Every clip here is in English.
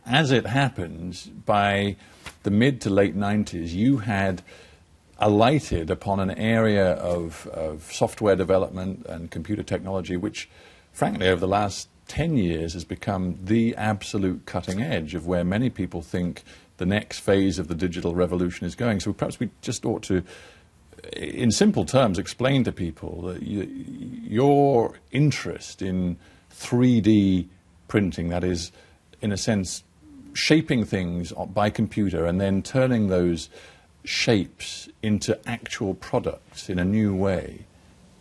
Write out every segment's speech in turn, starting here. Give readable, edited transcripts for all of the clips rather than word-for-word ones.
as it happens, by the mid to late 90s, you had alighted upon an area of software development and computer technology which, frankly, over the last 10 years has become the absolute cutting edge of where many people think the next phase of the digital revolution is going. So perhaps we just ought to, in simple terms, explain to people that your interest in 3D printing, that is, in a sense, shaping things by computer and then turning those shapes into actual products in a new way,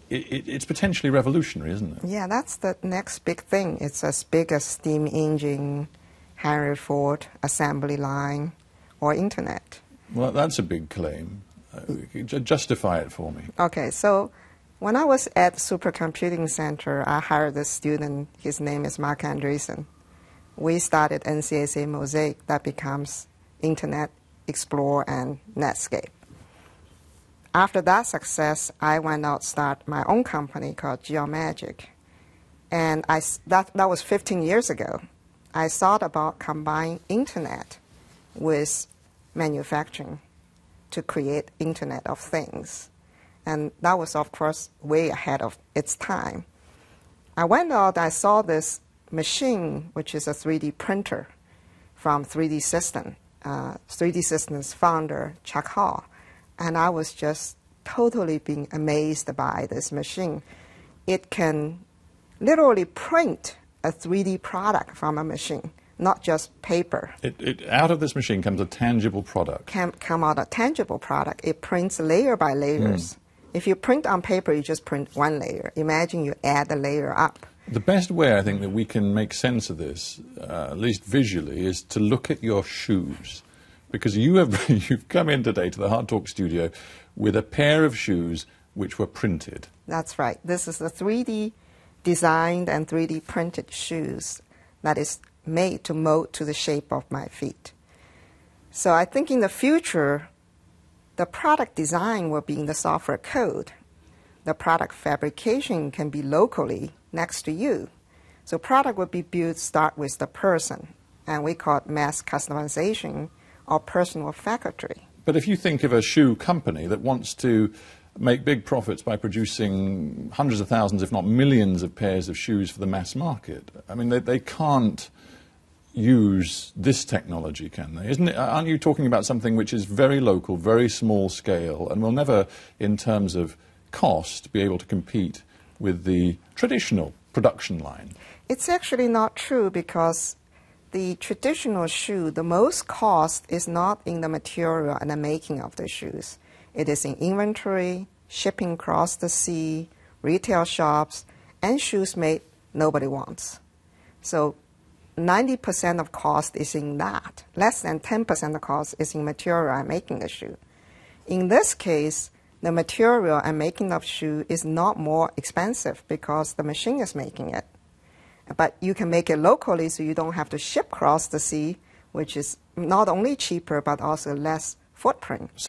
it's potentially revolutionary, isn't it? Yeah, that's the next big thing. It's as big as steam engine, Henry Ford, assembly line, or internet. Well, that's a big claim. Justify it for me. Okay, so when I was at the Supercomputing Center, I hired a student. His name is Mark Andreessen. We started NCSA Mosaic that becomes Internet Explorer and Netscape. After that success, I went out to start my own company called Geomagic. And that was 15 years ago. I thought about combining Internet with manufacturing to create Internet of Things. And that was, of course, way ahead of its time. I went out, I saw this machine, which is a 3D printer from 3D Systems. 3D Systems founder, Chuck Hall. And I was just totally being amazed by this machine. It can literally print a 3D product from a machine, not just paper. Out of this machine comes a tangible product. Can come out a tangible product. It prints layer by layers. If you print on paper, you just print one layer. Imagine you add the layer up. The best way, I think, that we can make sense of this, at least visually, is to look at your shoes. Because you've come in today to the Hardtalk studio with a pair of shoes which were printed. That's right. This is the 3D designed and 3D printed shoes that is made to mold to the shape of my feet. So I think in the future, the product design will be in the software code. The product fabrication can be locally next to you. So product will be built, start with the person, and we call it mass customization or personal factory. But if you think of a shoe company that wants to make big profits by producing hundreds of thousands, if not millions, of pairs of shoes for the mass market, I mean, they can't use this technology, can they? Aren't you talking about something which is very local, very small scale, and will never, in terms of cost, be able to compete with the traditional production line? It's actually not true, because the traditional shoe, the most cost is not in the material and the making of the shoes. It is in inventory, shipping across the sea, retail shops, and shoes made nobody wants. So 90% of cost is in that. Less than 10% of cost is in material and making the shoe. In this case, the material and making of shoe is not more expensive because the machine is making it. But you can make it locally, so you don't have to ship across the sea, which is not only cheaper but also less footprint.